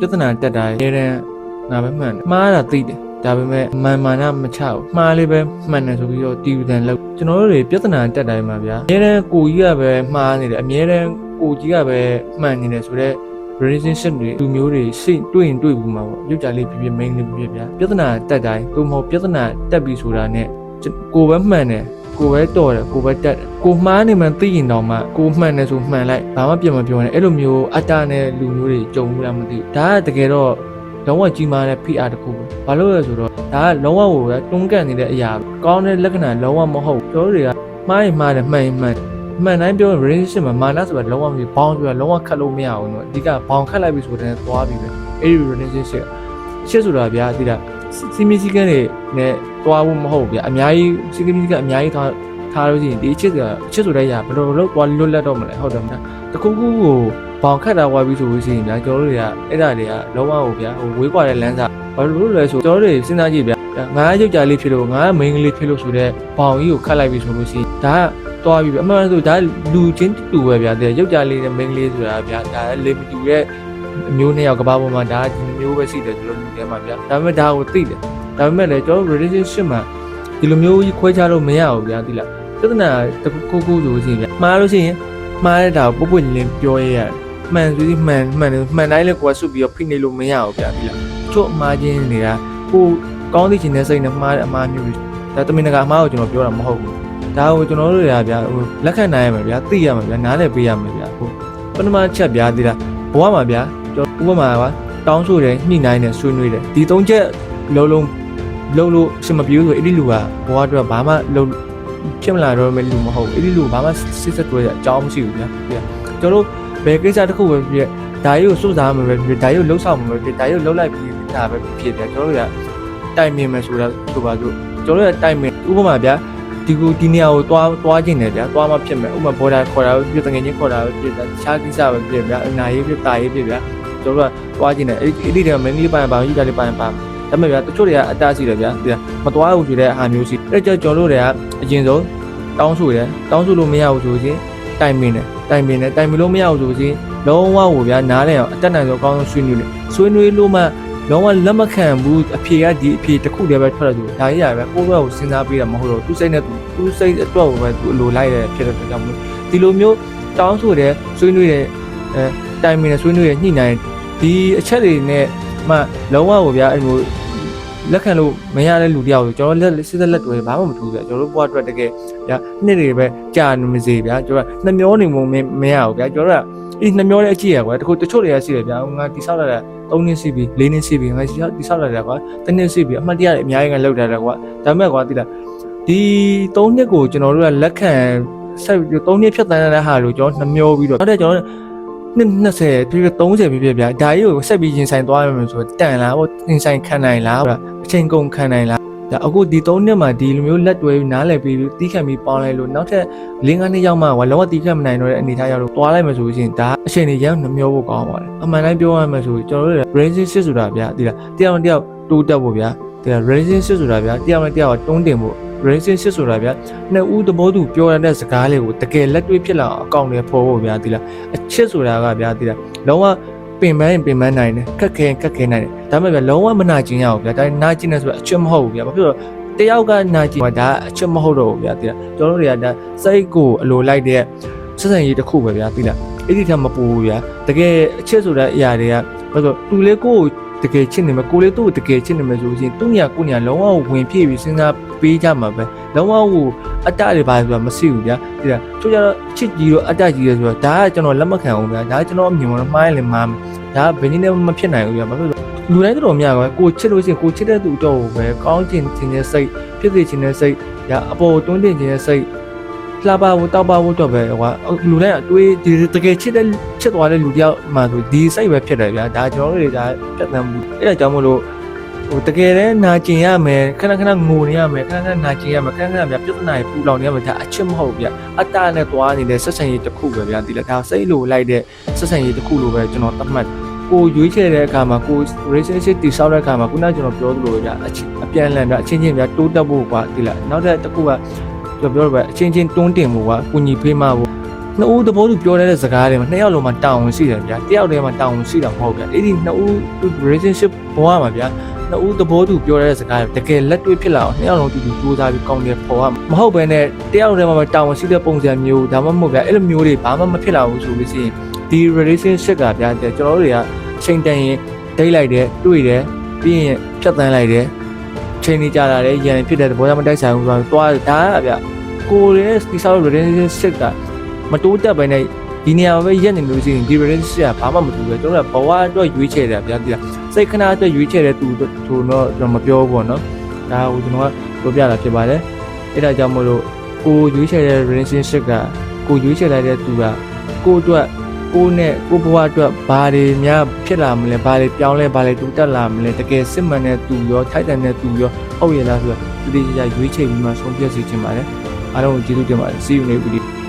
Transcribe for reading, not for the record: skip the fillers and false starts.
ပြဿနာတက်တာရဲတဲ့ငါပဲမှန်တယ်မှားတာသိတယ်ဒါပေမဲ့မာနမချဘူးမှားလေးပဲမှန်တယ်ဆိုပြီးတော့တီးတန်လောက်ကျွန်တော်တို့တွေပြဿနာတက်တိုင်းမှာဗျာအများတဲ့ကိုကြီးကပဲမှားနေတယ်အများတဲ့ကိုကြီးကပဲမှန်နေတယ်ဆိုတော့ relationship တွေလူမျိုးတွေစိတ်တွေ့ရင်တွေ့ဘူးမှာပေါ့ရုပ်ကြလေးပြပြ main လေးပြပြဗျာပြဿနာတက်တိုင်းသို့မဟုတ်ပြဿနာတက်ပြီဆိုတာနဲ့ကိုပဲမှန်တယ်ကိုပဲတော်တယ်ကိုပဲတက်တယ်ကိုမှားနေမှသိရင်တော့မှကိုမှန်တယ်ဆိုမှန်လိုက်ဘာမှပြန်မပြောနဲ့အဲ့လိုမျိုးအတ္တနဲ့လူမျိုးတွေကြုံဘူးလားမသိဘူးဒါကတကယ်တော့လုံးဝကြီးမားတဲ့ PR တစ်ခုပဲဘာလို့လဲဆိုတော့ဒါကလုံးဝကိုပဲတွန်းကန်နေတဲ့အရာကောင်းတဲ့လက္ခဏာလုံးဝမဟုတ်ဘူးတို့တွေကမှားရင်မှားတယ်မှန်ရင်မှန်တိုင်းပြော relationship မှာမာနဆိုတာလုံးဝမရှိဘောင်းဆိုတာလုံးဝခတ်လို့မရအောင်တော့အဓိကဘောင်းခတ်လိုက်ပြီဆိုတဲ့သွားပြီပဲအဲ့ဒီ relationship ရှစ်ဆိုတာဗျာဒီလားစီမီစီကန်တွေနဲ့သွားဖို့မဟုတ်ဗျာအများကြီးစီမီစီကန်အများကြီးထားလို့ရှိရင်ဒီအချစ်ဆိုတဲ့အရာဘယ်လိုလုပ်သွားလွတ်လပ်တော့မလဲဟုတ်တယ်မလားတခုခုကိုဘောင်ခတ်တာဝါပြီးဆိုလို့ရှိရင်ဗျာကျွန်တော်တို့တွေကအဲ့ဒါတွေကလုံးဝကိုဗျာဟိုဝေးကွာတဲ့လမ်းစာဘာလို့လဲဆိုကျွန်တော်တို့တွေစဉ်းစားကြည့်ဗျာငါရုပ်ကြလေးဖြစ်လို့ငါမိန်းကလေးဖြစ်လို့ဆိုတဲ့ဘောင်ကြီးကိုခတ်လိုက်ပြီးဆိုလို့ရှိရင်ဒါကသွားပြီဗျအမှန်ဆိုဒါလူချင်းတူပဲဗျာတဲ့ရုပ်ကြလေးနဲ့မိန်းကလေးဆိုတာဗျာဒါလေမတူတဲ့အမျိုးနှစ်ယောက်ကဘာပေါ်မှာဒါဒီမျိုးပဲရှိတယ်ဆိုလို့လူထဲမှာဗျာဒါပေမဲ့ဒါကိုသိတယ်ဒါပေမဲ့လည်းကျွန်တော် relationship မှာဒီလိုမျိုးကြီးခွဲခြားလို့မရဘူးဗျာသိလားပြဿနာတခုခုဆိုရှင်ဗျာမှားလို့ရှိရင်မှားတဲ့ဒါကိုပုတ်ပွင့်လင်းပြောရရတယ်မှန်ဆိုမှန်တိုင်းလည်းကိုယ်ကစွပြီးတော့ဖိနေလို့မရဘူးဗျာသိလားချို့မှားခြင်းနေတာကိုကောင်းသိချင်တဲ့စိတ်နဲ့မှားတဲ့အမှားမျိုးတွေဒါတမင်တကာအမှားကိုကျွန်တော်ပြောတာမဟုတ်ဘူးဒါကိုကျွန်တော်တို့တွေကဗျာဟိုလက်ခံနိုင်ရမယ်ဗျာသိရမယ်ဗျာနားလည်ပေးရမယ်ဗျာဟိုပထမချက်ဗျာသိလားဘဝမှာဗျာကျွန်တော်ဥပမာပါတောင်းဆိုတယ်ညှိနှိုင်းတယ်ဆွေးနွေးတယ်ဒီ၃ချက်လုံးလုံးလို့အဆင်မပြေဘူးဆိုအဲ့ဒီလူကဘဝအတွက်ဘာမှလုံးဖြစ်မလာတော့မဲ့လူမဟုတ်ဘူးအဲ့ဒီလူဘာမှစစ်ဆက်တွဲရအကြောင်းမရှိဘူးဗျာကျွန်တော်တို့ဘယ်ကိစ္စတစ်ခုပဲဖြစ်ဒါရီကိုစွတ်စားမှာပဲဖြစ်ဒါရီကိုလှုပ်ဆောင်မှာပဲဖြစ်ဒါရီကိုလှုပ်လိုက်ပြီးဒါပဲဖြစ်ဗျာကျွန်တော်တို့ကတိုင်မြင်မယ်ဆိုတာဆိုပါစို့ကျွန်တော်တို့ကတိုင်မြင်ဥပမာဗျာဒီနေရာကိုသွားခြင်းတယ်ဗျာသွားမှဖြစ်မယ်ဥပမာဘော်ဒါခေါ်တာပဲဖြစ်တငယ်ချင်းခေါ်တာပဲဖြစ်တာတခြားကိစ္စပဲဖြစ်ဗျာအနာရေးဖြစ်တာရေးဖြစ်ဗျာကျွန်တော်တို့ကသွားခြင်းတယ်အဲ့ဒီတည်းမင်းကြီးပိုင်းပါယူကြလေးပိုင်းပါဒါပေမဲ့ဗျာတချို့တွေကအတားရှိတယ်ဗျာမသွားဘူးဆိုတဲ့အားမျိုးရှိအဲ့ကြောင့်ကျွန်တော်တို့တွေကအရင်ဆုံးတောင်းဆိုလို့မရဘူးဆိုရင်တိုင်ပင်လို့မရဘူးဆိုရင်လုံးဝကိုဗျာနားလဲအောင်အတက်နိုင်ဆုံးအကောင်းဆုံးဆွေးနွေးလို့မှလုံးဝလက်မခံဘူးအဖြေကဒီအဖြေတစ်ခုတည်းပဲထွက်တယ်ဆိုဒါကြီးရပဲကိုယ့်ဘက်ကိုစဉ်းစားပေးတာမဟုတ်တော့သူ့စိတ်နဲ့သူ့စိတ်အတွက်ကိုပဲသူအလိုလိုက်ရဖြစ်တဲ့အတွက်ကြောင့်မလို့ဒီလိုမျိုးတောင်းဆိုတယ်ဆွေးနွေးတယ်တိုင်ပင်ဆွေးနွေးရညှိနှိုင်းဒီအချက်တွေနဲ့မှလုံးဝကိုဗျာအဲ့လိုလက်ခံလို့မရတဲ့လူတယောက်ဆိုကျွန်တော်လက်တွေဘာမှမထူးဗျာကျွန်တော်တို့ဘဝအတွက်တကယ်ဗျာနှစ်တွေပဲကြာနေမစေဗျာကျွန်တော်နှမျောနေမှုမရဘူးဗျာကျွန်တော်ကအဲ့နှမျောတဲ့အကြည့်ရကွာတချို့တွေကရှိတယ်ဗျာငါတိဆောက်လာတာ3နှစ်ရှိပြီ4နှစ်ရှိပြီငါတိဆောက်လာတာကွာ1နှစ်ရှိပြီအမှတ်တရအများကြီးကလောက်တာကွာဒါပေမဲ့ကွာတိလားဒီ3နှစ်ကိုကျွန်တော်တို့ကလက်ခံဆက်3နှစ်ဖြတ်တန်းတဲ့ဟာလို့ကျွန်တော်နှမျောပြီးတော့ဟုတ်တယ်ကျွန်တော်20ပြည့်30ပြည့်ဗျာဒါကြီးကိုဆက်ပြီးရင်ဆိုင်သွားရမယ်ဆိုတန်လားဟိုရင်ဆိုင်ခံနိုင်လားအချိန်ကုန်ခံနိုင်လားဒါအခုဒီ3နှစ်မှာဒီလိုမျိုးလက်တွဲနားလည်ပြီးတီးခံပြီးပေါင်းလိုက်လို့နောက်ထပ်5-6နှစ်ရောက်မှလုံးဝတီးခံမနိုင်တော့တဲ့အနေထားရောက်လို့သွားလိုက်မှဆိုရင်ဒါအချိန်ကြီးရမ်းနှမျောဖို့ကောင်းပါတယ်အမှန်တိုင်းပြောရမယ်ဆိုကျွန်တော်တို့ relationship ဆိုတာဗျာဒီလားတယောက်တိုးတက်ဖို့ဗျာဒီလား relationship ဆိုတာဗျာတယောက်တွန်းတင်ဖို့ relationship ဆိုတာဗျာနှစ်ဦးသဘောတူပြောရတဲ့စကားလေးကိုတကယ်လက်တွေ့ဖြစ်လာအောင်အကောင့်တွေဖော်ဖို့ဗျာဒီလားအချစ်ဆိုတာကဗျာဒီလားလုံးဝပင်ပန်းနိုင်တယ်ခက်ခဲနိုင်တယ်ဒါပေမဲ့ဗျာလုံးဝမနာကျင်ရဘူးဗျာဒါနာကျင်တယ်ဆိုတာအချစ်မဟုတ်ဘူးဗျာဘာဖြစ်လို့တယောက်ကနာကျင်ဒါအချစ်မဟုတ်တော့ဘူးဗျာဒီလားကျွန်တော်တို့တွေကဒါစိတ်ကိုအလိုလိုက်တဲ့ဆက်ဆံရေးတစ်ခုပဲဗျာဒီလားအဲ့ဒီထက်မပူဘူးဗျာတကယ်အချစ်ဆိုတဲ့အရာတွေကဘာလို့သူလေးကိုတကယ်ချစ်နေမယ်ကိုလေးသူ့ကိုတကယ်ချစ်နေမယ်ဆိုရင်သူ့ညာကိုညာလုံးဝဝင်ပြည့်ပြီးစဉ်းစားပေးကြမှာပဲလုံးဝကိုအတ္တတွေပါဆိုတာမရှိဘူးဗျာဒီလားသူကြတော့ချစ်ကြီးတော့အတ္တကြီးတယ်ဆိုတော့ဒါကကျွန်တော်လက်မခံအောင်ဗျာဒါကကျွန်တော်အမြင်မှာမှားရင်လည်းမှားမယ်ဒါကဘယ်နည်းနဲ့မဖြစ်နိုင်ဘူးဗျာဘာဖြစ်လို့လူတိုင်းတော်များကွာကိုချစ်လို့ရှိရင်ကိုချစ်တဲ့သူတော့ပဲကောင်းခြင်းတဲ့စိတ်ဖြစ်စေခြင်းတဲ့စိတ်ဒါအပေါ်တွန်းတင်ခြင်းတဲ့စိတ်လှပဖို့တောက်ပဖို့တော့ပဲကွာလူတိုင်းအတွေးဒီတကယ်ချစ်သွားတဲ့လူတယောက်မှဆိုဒီစိတ်ပဲဖြစ်တယ်ဗျာဒါကျွန်တော်တို့တွေဒါပြတ်သန်းမှုအဲ့ဒါကြောင့်မို့လို့ဟိုတကယ်လည်းနာကျင်ရမယ်ခဏငိုနေရမယ်ခဏနာကျင်ရမယ်ခဏဗျာပြဿနာပူလောင်နေရမယ်ဒါအချစ်မဟုတ်ဗျာအတ္တနဲ့သွားနေတဲ့ဆက်ဆံရေးတစ်ခုပဲဗျာဒီလက်ဒါစိတ်လိုလိုက်တဲ့ဆက်ဆံရေးတစ်ခုလိုပဲကျွန်တော်သတ်မှတ်ကိုရွေးချယ်တဲ့အခါမှာကို relationship တည်ဆောက်တဲ့အခါမှာခုနကကျွန်တော်ပြောသလိုဗျာအပြန်အလှန်ဗျာအချင်းချင်းဗျာတိုးတက်ဖို့ကွာဒီလားနောက်တစ်ခုကပြောတော့ပဲအချင်းချင်းတွန်းတင်ဖို့ကွာကုညီဖေးမဖို့ နှစ်ဦးသဘောတူပြောတဲ့စကားတွေမှာနှစ်ယောက်လုံးမှာတောင်းဝင်ရှိတယ်ဗျာတယောက်တည်းမှာတောင်းဝင်ရှိတာမဟုတ်ဗျာအဲ့ဒီနှစ်ဦး relationship ဘဝမှာဗျာနှစ်ဦးသဘောတူပြောတဲ့စကားတွေတကယ်လက်တွေ့ဖြစ်လာအောင်နှစ်ယောက်လုံးတူတူစူးစမ်းပြီးကောင်းတယ်ပေါ်ရမဟုတ်ဘဲနဲ့တယောက်တည်းမှာတောင်းဝင်ရှိတဲ့ပုံစံမျိုးဒါမှမဟုတ်ဗျာအဲ့လိုမျိုးတွေဘာမှမဖြစ်လာဘူးဆိုလို့ရှိရင်ဒီ relationship ကဗျာကျွန်တော်တို့တွေကချိန်တန်ရင်ဒိတ်လိုက်တယ်တွေ့တယ်ပြီးရင်ဖြတ်တန်းလိုက်တယ်ချိန်နေကြတာလေရန်ဖြစ်တဲ့ဘောရမတိုက်ဆိုင်ဘူးဆိုတော့တွားဒါကဗျကိုယ်ရဲ့ဒီဆောက် relationship ကမတိုးတက်ပဲနဲ့ဒီနေရာမှာပဲရက်နေလို့ရှိရင်ဒီ relationship ကဘာမှမတူဘူးကျွန်တော်ကဘဝအတွက်ရွေးချယ်တယ်ဗျာဒီကစိတ်ခဏအတွက်ရွေးချယ်တဲ့သူတို့တော့ကျွန်တော်မပြောဘူးပေါ့နော်ဒါကိုကျွန်တော်ကပြောပြတာဖြစ်ပါတယ်အဲ့ဒါကြောင့်မို့လို့ကိုရွေးချယ်တဲ့ relationship ကကိုရွေးချယ်လိုက်တဲ့သူကကိုအတွက်ကိုနဲ့ကိုဘဝအတွက်ဘာတွေများဖြစ်လာမလဲဘာတွေပြောင်းလဲဘာတွေတူတက်လာမလဲတကယ်စစ်မှန်တဲ့သူရောထိုက်တန်တဲ့သူရောဟုတ်ရလားဆိုတော့ဒီဒီကြရွေးချယ်ပြီးမှဆုံးဖြတ်စီခြင်းပါတယ်အားလုံးကိုကျေးဇူးတင်ပါတယ် see you next video